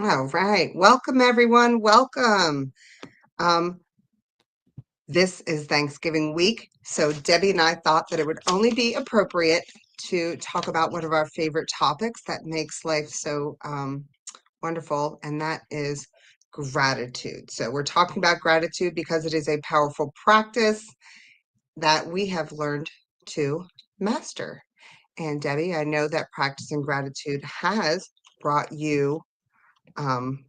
All right. Welcome, everyone. Welcome. Um, this is Thanksgiving week. So Debbie and I thought that it would only be appropriate to talk about one of our favorite topics that makes life so wonderful, and that is gratitude. So we're talking about gratitude because it is a powerful practice that we have learned to master. And Debbie, I know that practicing gratitude has brought you um,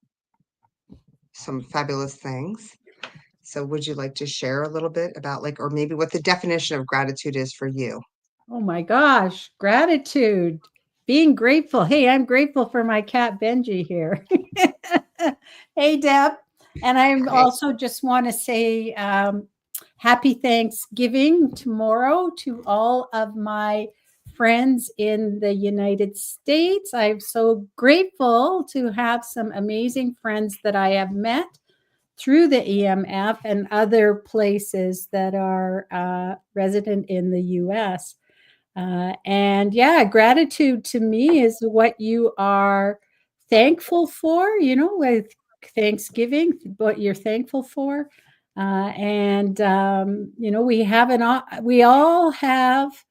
some fabulous things. So would you like to share a little bit about or maybe what the definition of gratitude is for you? Oh my gosh, gratitude, being grateful. Hey, I'm grateful for my cat Benji here. Hey, Deb. And I Right. also just want to say happy Thanksgiving tomorrow to all of my friends in the United States. I'm so grateful to have some amazing friends that I have met through the EMF and other places that are resident in the US. And yeah, gratitude to me is what you are thankful for, with Thanksgiving, what you're thankful for. We all have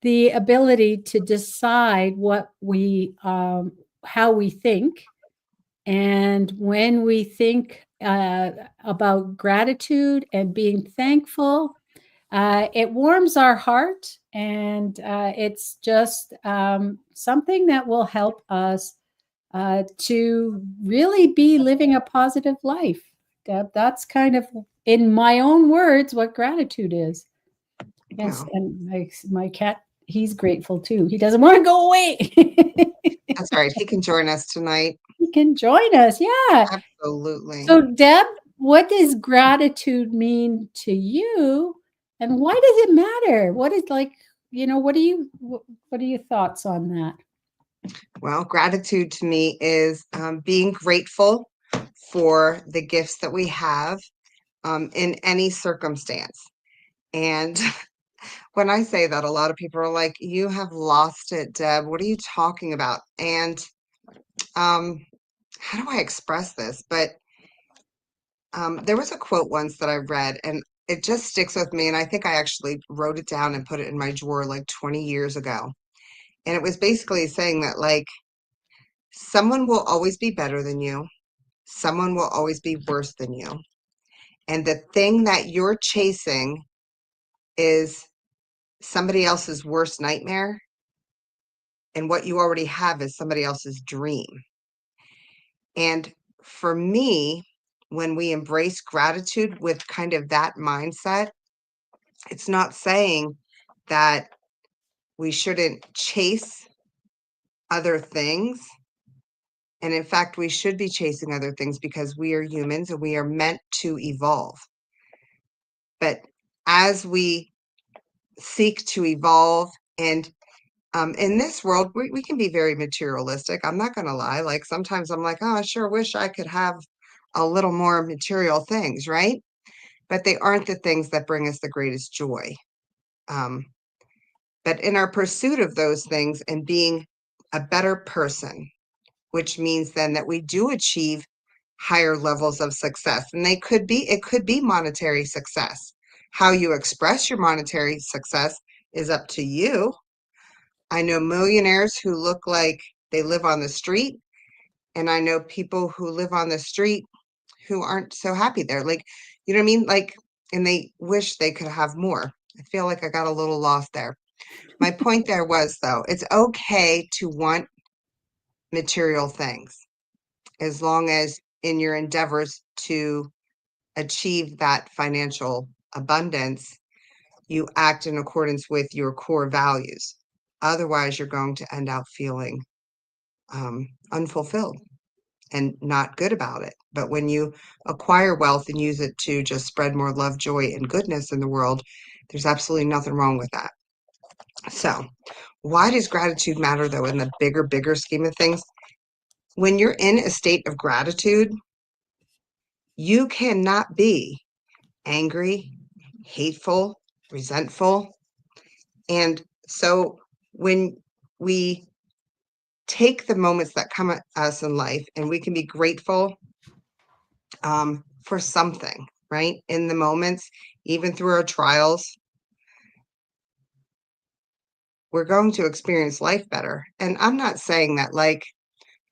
the ability to decide how we think. And when we think about gratitude and being thankful, it warms our heart, and it's just something that will help us to really be living a positive life. That's kind of, in my own words, what gratitude is. Yes, Well, and my cat, he's grateful too. He doesn't want to go away. that's right. He can join us tonight. He can join us. Yeah. Absolutely. So, Deb, what does gratitude mean to you, and why does it matter? What is what are your thoughts on that? Well, gratitude to me is being grateful for the gifts that we have in any circumstance. And when I say that, a lot of people are like, "You have lost it, Deb. What are you talking about?" And um, how do I express this? But there was a quote once that I read, and it just sticks with me. And I think I actually wrote it down and put it in my drawer like 20 years ago. And it was basically saying that, someone will always be better than you, someone will always be worse than you. And the thing that you're chasing is somebody else's worst nightmare. And what you already have is somebody else's dream. And for me, when we embrace gratitude with kind of that mindset, it's not saying that we shouldn't chase other things. And in fact, we should be chasing other things because we are humans and we are meant to evolve. But as we seek to evolve, and in this world, we can be very materialistic. I'm not going to lie. Like sometimes I'm like, oh, I sure wish I could have a little more material things, right? But they aren't the things that bring us the greatest joy. Um, But in our pursuit of those things and being a better person, which means then that we do achieve higher levels of success. And it could be monetary success. How you express your monetary success is up to you. I know millionaires who look like they live on the street, and I know people who live on the street who aren't so happy there. You know what I mean? And they wish they could have more. I feel like I got a little lost there. My point there was, though, it's okay to want material things as long as in your endeavors to achieve that financial abundance, you act in accordance with your core values. Otherwise, you're going to end up feeling unfulfilled and not good about it. But when you acquire wealth and use it to just spread more love, joy, and goodness in the world, there's absolutely nothing wrong with that. So, why does gratitude matter, though, in the bigger scheme of things? When you're in a state of gratitude, you cannot be angry, hateful, resentful. And so when we take the moments that come at us in life, and we can be grateful for something, right? In the moments, even through our trials, we're going to experience life better. And I'm not saying that like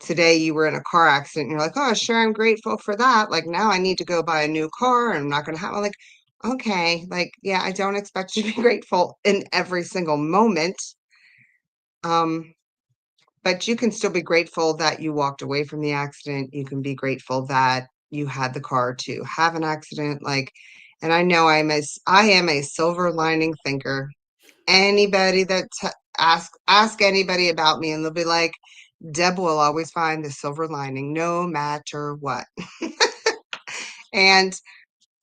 today you were in a car accident and you're like, oh, sure, I'm grateful for that. Like now I need to go buy a new car and I'm not going to have like, okay, like, yeah, I don't expect you to be grateful in every single moment. But you can still be grateful that you walked away from the accident. You can be grateful that you had the car to have an accident. Like, and I know I am a silver lining thinker. Anybody that ask anybody about me and they'll be like, Deb will always find the silver lining no matter what. And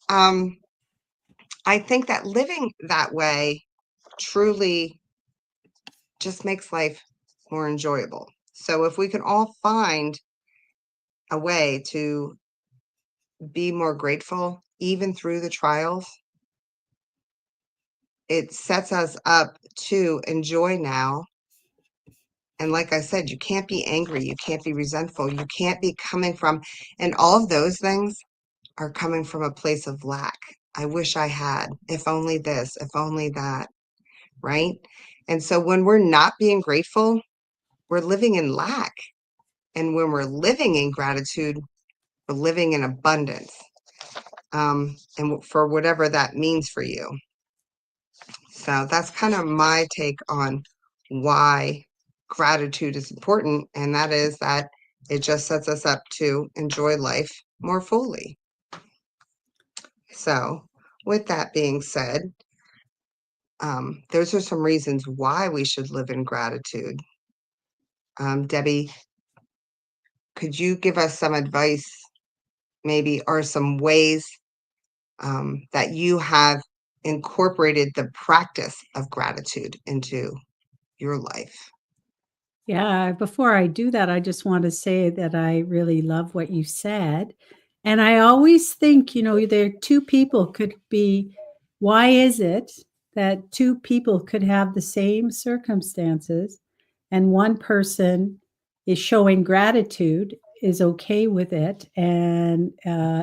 I think that living that way truly just makes life more enjoyable. So if we can all find a way to be more grateful, even through the trials, it sets us up to enjoy now. And like I said, you can't be angry, you can't be resentful, you can't be coming from, and all of those things are coming from a place of lack. I wish I had, if only this, if only that, right? And so when we're not being grateful, we're living in lack. And when we're living in gratitude, we're living in abundance. And for whatever that means for you. So that's kind of my take on why gratitude is important. And that is that it just sets us up to enjoy life more fully. So, with that being said, those are some reasons why we should live in gratitude. Debbie, could you give us some advice, maybe, or some ways that you have incorporated the practice of gratitude into your life? Yeah, before I do that, I just want to say that I really love what you said. And I always think, there two people could be, why is it that two people could have the same circumstances and one person is showing gratitude, is okay with it, and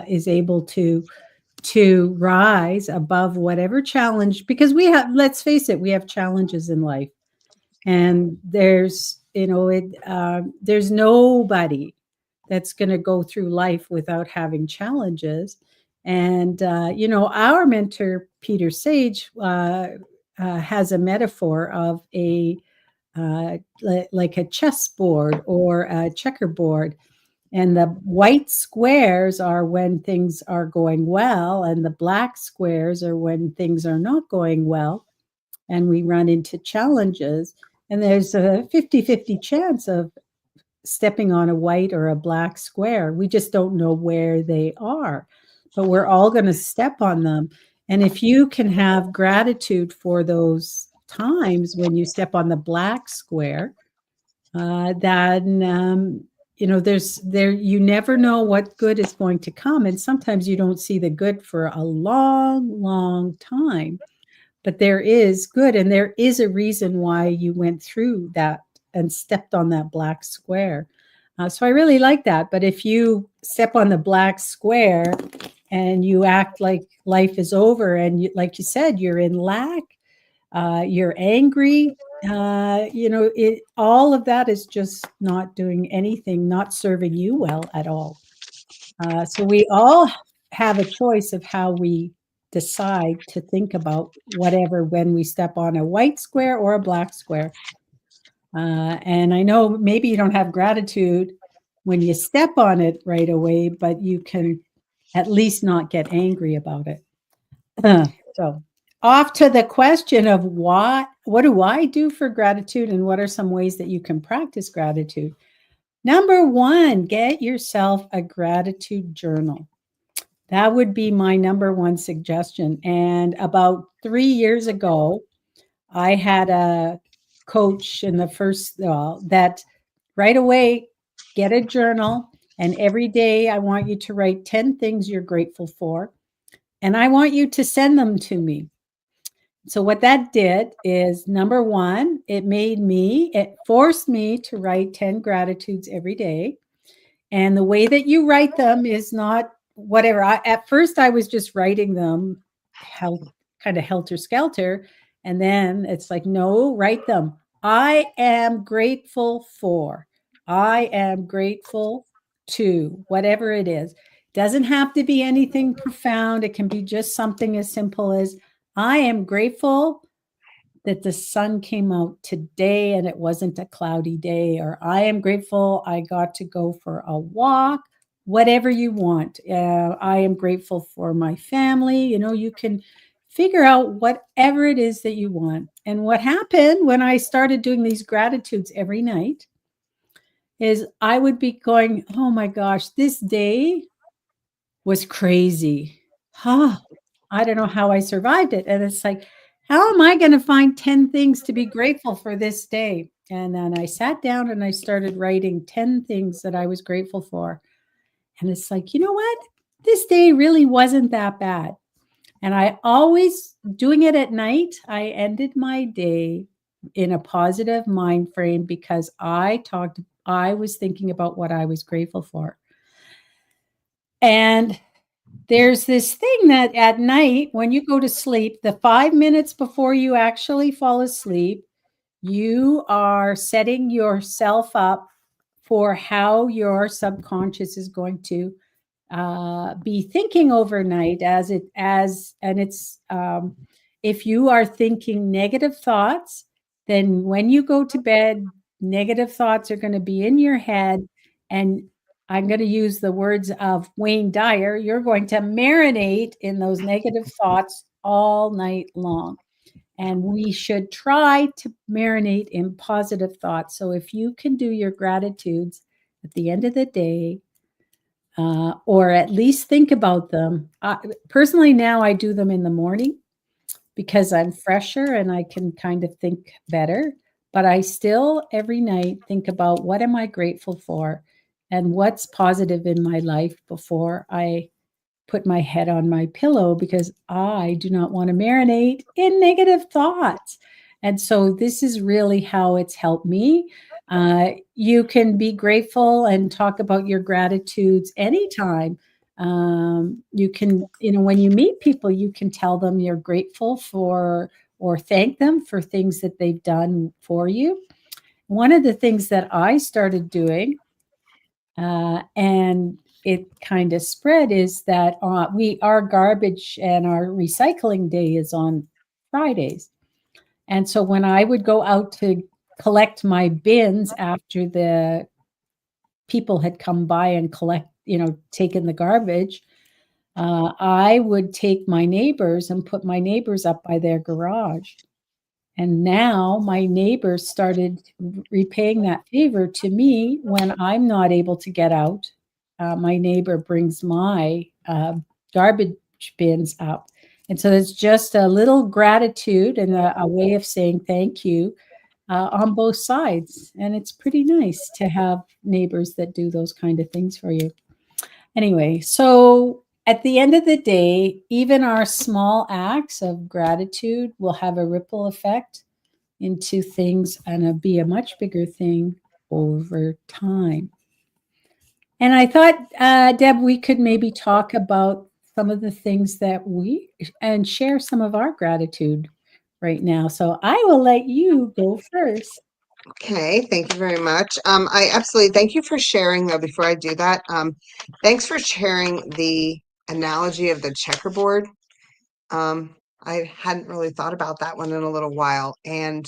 is able to rise above whatever challenge, because let's face it, we have challenges in life, and there's nobody that's going to go through life without having challenges. And our mentor Peter Sage has a metaphor of like a chessboard or a checkerboard, and the white squares are when things are going well, and the black squares are when things are not going well, and we run into challenges. And there's a 50-50 chance of stepping on a white or a black square. We just don't know where they are, but we're all going to step on them. And if you can have gratitude for those times when you step on the black square, then you never know what good is going to come. And sometimes you don't see the good for a long, long time. But there is good, and there is a reason why you went through that and stepped on that black square. So I really like that. But if you step on the black square and you act like life is over, and like you said, you're in lack, you're angry, all of that is just not doing anything, not serving you well at all. So we all have a choice of how we decide to think about whatever when we step on a white square or a black square. And I know maybe you don't have gratitude when you step on it right away, but you can at least not get angry about it. So off to the question of what do I do for gratitude, and what are some ways that you can practice gratitude? Number one, get yourself a gratitude journal. That would be my number one suggestion. And about 3 years ago, I had a coach in the first that right away, get a journal, and every day I want you to write 10 things you're grateful for, and I want you to send them to me. So what that did is, number one, it forced me to write 10 gratitudes every day. And the way that you write them is not whatever. At first, I was just writing them kind of helter skelter. And then it's like, no, write them. I am grateful for. I am grateful to, whatever it is. Doesn't have to be anything profound. It can be just something as simple as, I am grateful that the sun came out today and it wasn't a cloudy day, or I am grateful I got to go for a walk, whatever you want. I am grateful for my family. You can figure out whatever it is that you want. And what happened when I started doing these gratitudes every night is I would be going, oh my gosh, this day was crazy. Huh, I don't know how I survived it. And it's like, how am I going to find 10 things to be grateful for this day? And then I sat down and I started writing 10 things that I was grateful for. And it's like, you know what? This day really wasn't that bad. And I always, doing it at night, I ended my day in a positive mind frame because I was thinking about what I was grateful for. And there's this thing that at night, when you go to sleep, the 5 minutes before you actually fall asleep, you are setting yourself up for how your subconscious is going to be thinking overnight and it's if you are thinking negative thoughts, then when you go to bed, negative thoughts are going to be in your head. And I'm going to use the words of Wayne Dyer, you're going to marinate in those negative thoughts all night long. And we should try to marinate in positive thoughts. So if you can do your gratitudes at the end of the day, or at least think about them. Personally, now I do them in the morning because I'm fresher and I can kind of think better. But I still every night think about, what am I grateful for and what's positive in my life before I put my head on my pillow, because I do not want to marinate in negative thoughts. And so this is really how it's helped me. You can be grateful and talk about your gratitudes anytime. You can, when you meet people, you can tell them you're grateful for or thank them for things that they've done for you. One of the things that I started doing, and it kind of spread, is that our garbage and our recycling day is on Fridays. And so when I would go out to collect my bins after the people had come by and taken the garbage, I would take my neighbors and put my neighbors up by their garage. And now my neighbors started repaying that favor to me when I'm not able to get out. My neighbor brings my garbage bins up. And so it's just a little gratitude and a way of saying thank you on both sides. And it's pretty nice to have neighbors that do those kind of things for you. Anyway, so at the end of the day, even our small acts of gratitude will have a ripple effect into things and be a much bigger thing over time. And I thought, Deb, we could maybe talk about some of the things that and share some of our gratitude right now. So I will let you go first. Okay, thank you very much. I absolutely thank you for sharing, though, before I do that. Thanks for sharing the analogy of the checkerboard. I hadn't really thought about that one in a little while. And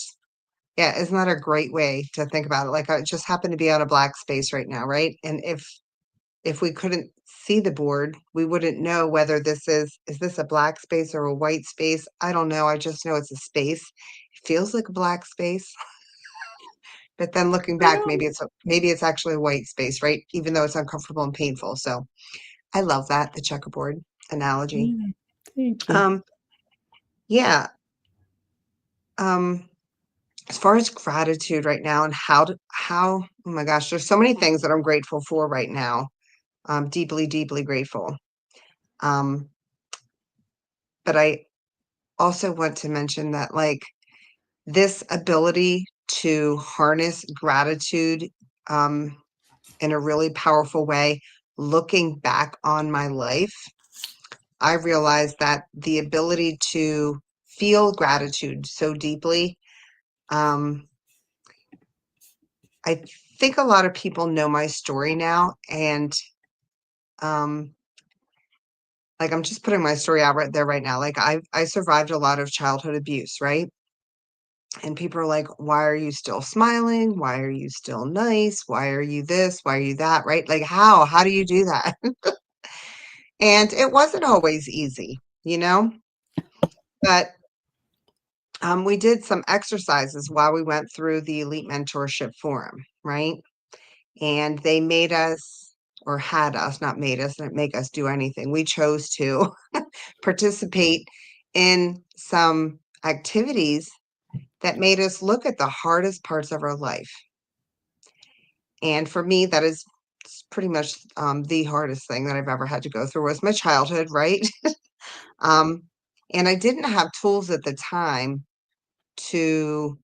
yeah, isn't that a great way to think about it? Like, I just happen to be on a black space right now, right? And if we couldn't see the board, we wouldn't know whether is this a black space or a white space? I don't know. I just know it's a space. It feels like a black space. But then looking back, Oh, maybe it's actually a white space, right? Even though it's uncomfortable and painful. So I love that, the checkerboard analogy. yeah, thank you. Um, yeah. Um, as far as gratitude right now and oh my gosh, there's so many things that I'm grateful for right now. I'm deeply, deeply grateful. Um, but also want to mention that, like, this ability to harness gratitude um, in a really powerful way, looking back on my life, I realized that the ability to feel gratitude so deeply, um, I think a lot of people know my story now. And um, like, I'm just putting my story out right there right now. Like, I survived a lot of childhood abuse, right? And people are like, why are you still smiling? Why are you still nice? Why are you this? Why are you that? Right? Like, how? How do you do that? And it wasn't always easy, you know? But we did some exercises while we went through the Elite Mentorship Forum, right? And they made us, or had us, not made us, didn't make us do anything. We chose to participate in some activities that made us look at the hardest parts of our life. And for me, that is pretty much the hardest thing that I've ever had to go through was my childhood, right? um, and I didn't have tools at the time to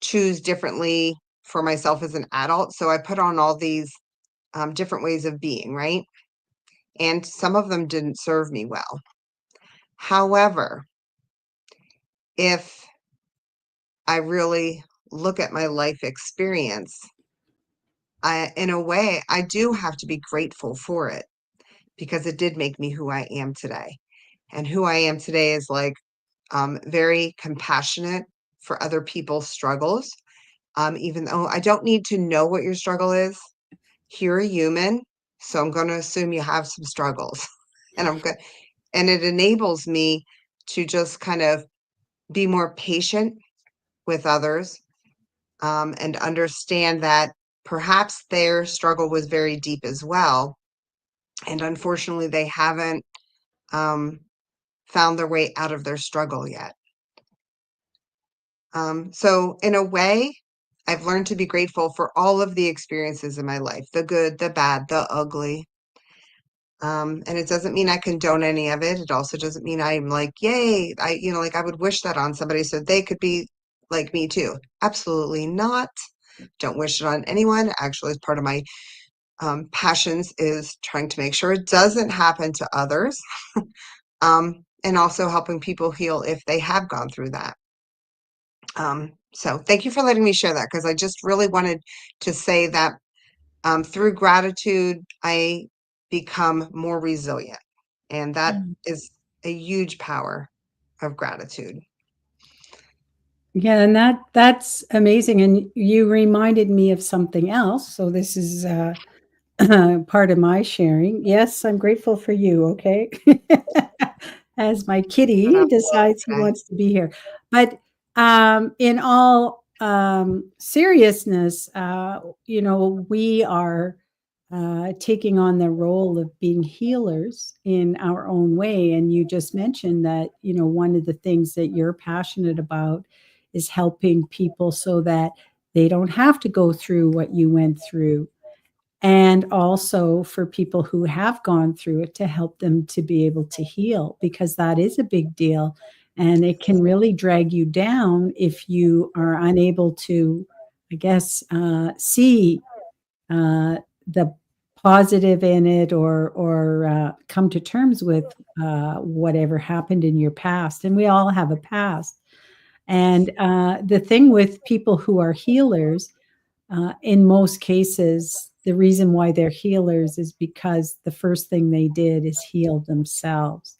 choose differently for myself as an adult. So I put on all these different ways of being, right? And some of them didn't serve me well. However, if I really look at my life experience, in a way, I do have to be grateful for it because it did make me who I am today. And who I am today is like very compassionate for other people's struggles. Even though I don't need to know what your struggle is, you're a human, so I'm going to assume you have some struggles, and I'm good. And it enables me to just kind of be more patient with others, and understand that perhaps their struggle was very deep as well, and unfortunately, they haven't um, found their way out of their struggle yet. So in a way, I've learned to be grateful for all of the experiences in my life, the good, the bad, the ugly. And it doesn't mean I condone any of it. It also doesn't mean I'm like, yay, like I would wish that on somebody so they could be like me too. Absolutely not. Don't wish it on anyone. Actually, as part of my passions is trying to make sure it doesn't happen to others. And also helping people heal if they have gone through that. So thank you for letting me share that because I just really wanted to say that through gratitude, I become more resilient. And that Mm. is a huge power of gratitude. Yeah, and that's amazing. And you reminded me of something else. So this is part of my sharing. Yes, I'm grateful for you. Okay. As my But kitty I'm alone decides he today. wants to be here. But in all seriousness, we are taking on the role of being healers in our own way. And you just mentioned that, one of the things that you're passionate about is helping people so that they don't have to go through what you went through, and also for people who have gone through it to help them to be able to heal, because that is a big deal and it can really drag you down if you are unable to, I guess, see uh, the positive in it, or come to terms with whatever happened in your past. And we all have a past. And the thing with people who are healers, in most cases, the reason why they're healers is because the first thing they did is heal themselves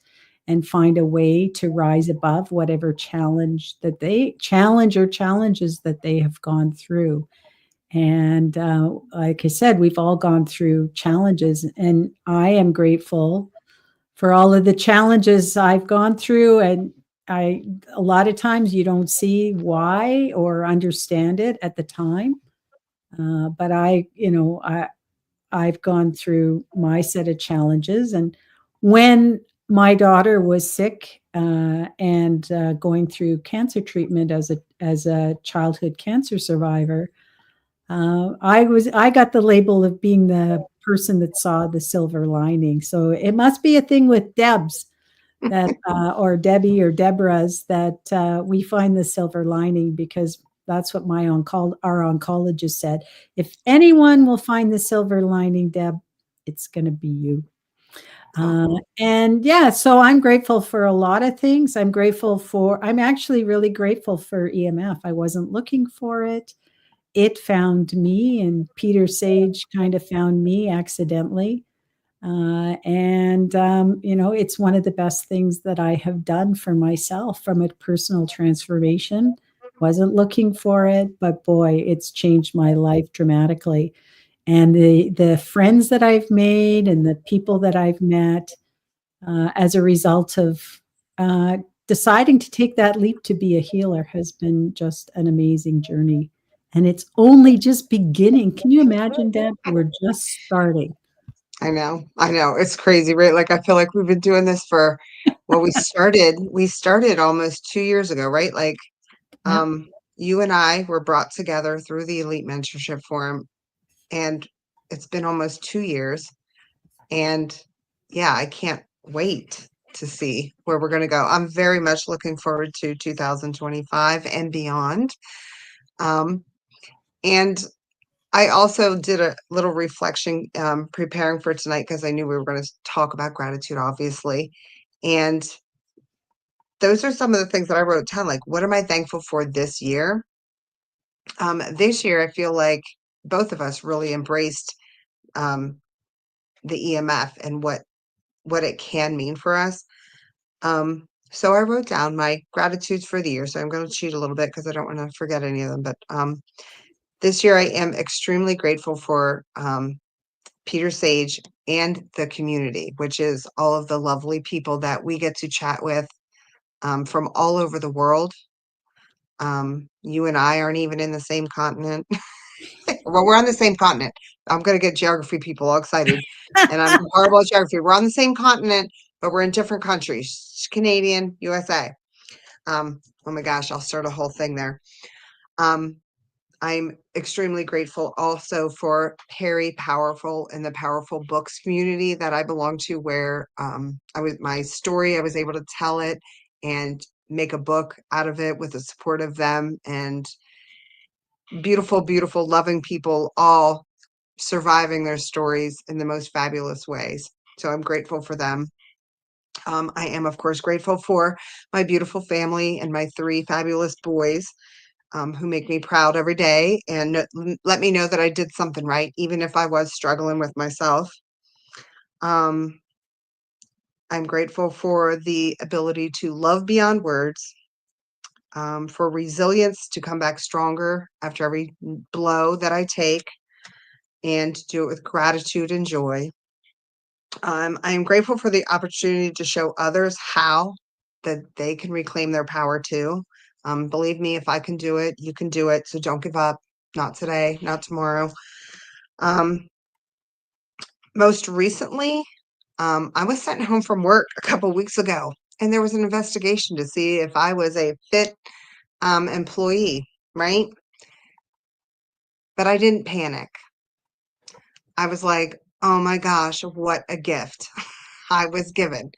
and find a way to rise above whatever challenge or challenges that they have gone through. And like I said, we've all gone through challenges, and I am grateful for all of the challenges I've gone through. And a lot of times you don't see why or understand it at the time. But I've gone through my set of challenges. And when my daughter was sick and going through cancer treatment as a childhood cancer survivor, I got the label of being the person that saw the silver lining. So it must be a thing with Debs that, or Debbie or Deborah's, that we find the silver lining, because that's what our oncologist said. If anyone will find the silver lining, Deb, it's going to be you. And yeah, so I'm grateful for a lot of things. I'm actually really grateful for EMF. I wasn't looking for it. It found me, and Peter Sage kind of found me accidentally. It's one of the best things that I have done for myself from a personal transformation. Wasn't looking for it, but boy, it's changed my life dramatically. And the friends that I've made and the people that I've met, as a result of deciding to take that leap to be a healer, has been just an amazing journey. And it's only just beginning. Can you imagine, Deb? We're just starting. I know. It's crazy, right? Like, I feel like we've been doing this for, well, we started almost 2 years ago, right? Like, Yeah. you and I were brought together through the Elite Mentorship Forum, and it's been almost 2 years. And yeah, I can't wait to see where we're going to go. I'm very much looking forward to 2025 and beyond. And I also did a little reflection, preparing for tonight, because I knew we were going to talk about gratitude, obviously. And those are some of the things that I wrote down. Like, what am I thankful for this year? This year, I feel like both of us really embraced um, the EMF and what it can mean for us. So I wrote down my gratitudes for the year. So I'm going to cheat a little bit because I don't want to forget any of them. But this year, I am extremely grateful for Peter Sage and the community, which is all of the lovely people that we get to chat with from all over the world. You and I aren't even in the same continent. Well, we're on the same continent. I'm going to get geography people all excited. And I'm horrible at geography. We're on the same continent, but we're in different countries. Canadian, USA. Oh my gosh, I'll start a whole thing there. Um, I'm extremely grateful also for Perry Powerful and the Powerful Books community that I belong to, where my story, I was able to tell it and make a book out of it with the support of them, and beautiful, beautiful, loving people, all surviving their stories in the most fabulous ways. So I'm grateful for them. I am, of course, grateful for my beautiful family and my 3 fabulous boys, who make me proud every day and let me know that I did something right, even if I was struggling with myself. Um, I'm grateful for the ability to love beyond words, for resilience to come back stronger after every blow that I take, and to do it with gratitude and joy. I am grateful for the opportunity to show others how that they can reclaim their power too. Believe me, if I can do it, you can do it. So don't give up. Not today, not tomorrow. Um, Most recently, I was sent home from work a couple weeks ago, and there was an investigation to see if I was a fit employee, right? But I didn't panic. I was like, oh my gosh, what a gift I was given,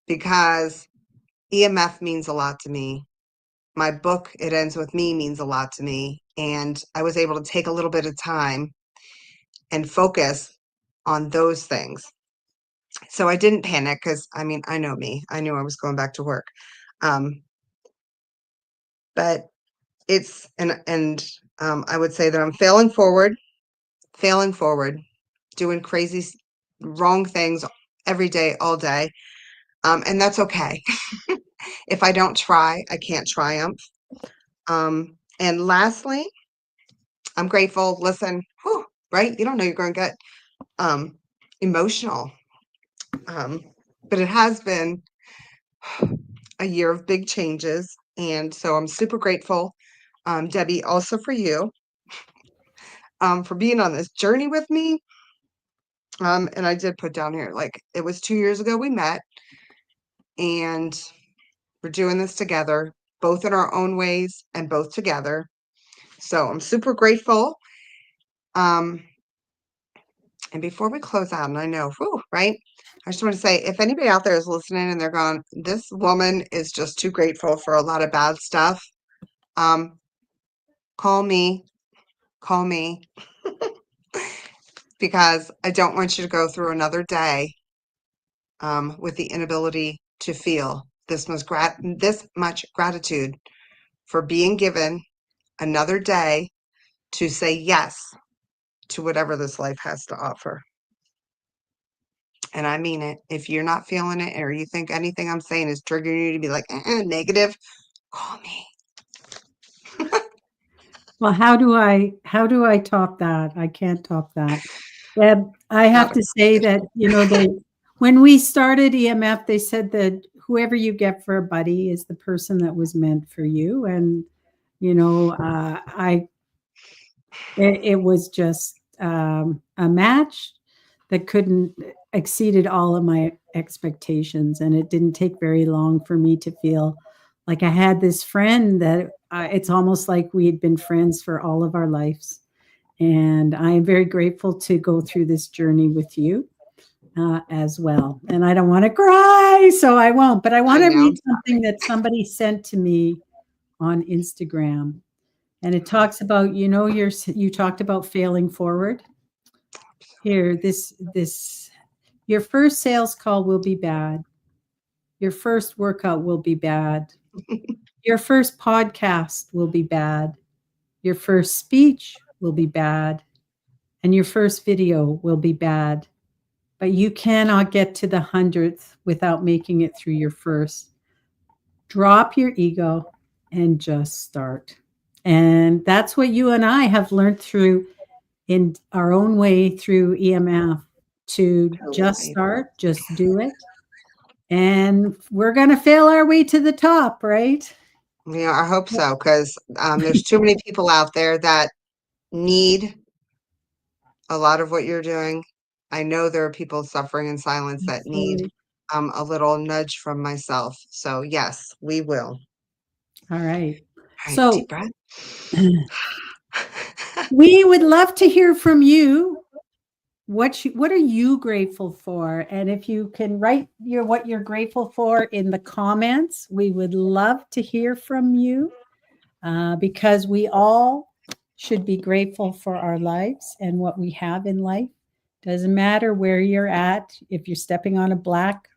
because EMF means a lot to me. My book, It Ends With Me, means a lot to me. And I was able to take a little bit of time and focus on those things. So I didn't panic because, I mean, I know me. I knew I was going back to work. Um, but I would say that I'm failing forward, doing crazy, wrong things every day, all day. And that's okay. If I don't try, I can't triumph. And lastly, I'm grateful. Listen, whew, right? You don't know you're going to get um, emotional. But it has been a year of big changes. And so I'm super grateful, Debbie, also for you, for being on this journey with me. And I did put down here, like, it was 2 years ago we met, and we're doing this together, both in our own ways and both together. So I'm super grateful. Um, And before we close out, and I know, whew, right? I just want to say, if anybody out there is listening and they're going, this woman is just too grateful for a lot of bad stuff, um, call me, call me, because I don't want you to go through another day with the inability to feel this much gratitude for being given another day to say yes to whatever this life has to offer. And I mean it. If you're not feeling it or you think anything I'm saying is triggering you to be like negative, call me. Well, how do I top that? I can't top that. Deb, I have Not a to say that, when we started EMF, they said that whoever you get for a buddy is the person that was meant for you. And, it was just a match that couldn't exceeded all of my expectations. And it didn't take very long for me to feel like I had this friend that it's almost like we had been friends for all of our lives. And I am very grateful to go through this journey with you as well. And I don't want to cry, so I won't. But I want I to know. read something that somebody sent to me on Instagram. And it talks about, you talked about failing forward. Here, this your first sales call will be bad. Your first workout will be bad. Your first podcast will be bad. Your first speech will be bad. And your first video will be bad. But you cannot get to the 100th without making it through your first. Drop your ego and just start. And that's what you and I have learned through in our own way through EMF, to just Totally. start, just do it. And we're going to fail our way to the top, right? Yeah, I hope so, because there's too many people out there that need a lot of what you're doing. I know there are people suffering in silence that need Absolutely. a little nudge from myself. So yes, we will. All right. All right, deep So breath. we would love to hear from you. What are you grateful for? And if you can write what you're grateful for in the comments, we would love to hear from you, because we all should be grateful for our lives and what we have in life. Doesn't matter where you're at, if you're stepping on a black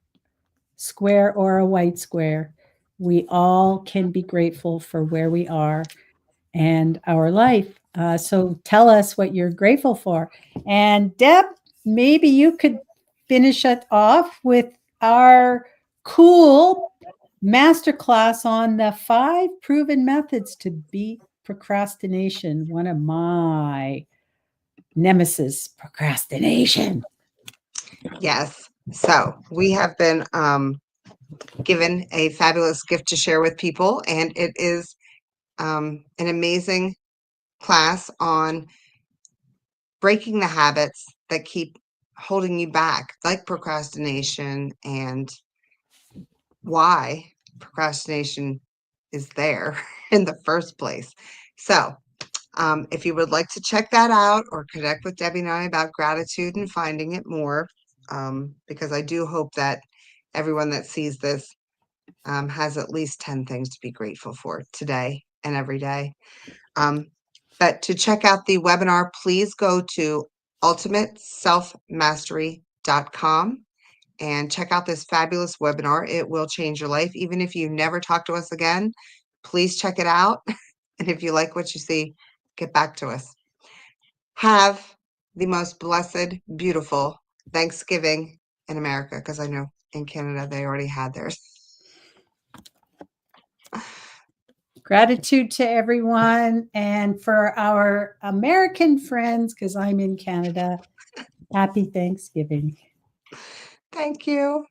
square or a white square, we all can be grateful for where we are and our life. So tell us what you're grateful for. And Deb, maybe you could finish it off with our cool masterclass on the 5 proven methods to beat procrastination. One of my nemesis, procrastination. Yes. So we have been given a fabulous gift to share with people, and it is an amazing class on breaking the habits that keep holding you back, like procrastination, and why procrastination is there in the first place. So, if you would like to check that out or connect with Debbie and I about gratitude and finding it more, because I do hope that everyone that sees this has at least 10 things to be grateful for today and every day. But to check out the webinar, please go to ultimateselfmastery.com and check out this fabulous webinar. It will change your life. Even if you never talk to us again, please check it out. And if you like what you see, get back to us. Have the most blessed, beautiful Thanksgiving in America, because I know in Canada they already had theirs. Gratitude to everyone. And for our American friends, because I'm in Canada, happy Thanksgiving. Thank you.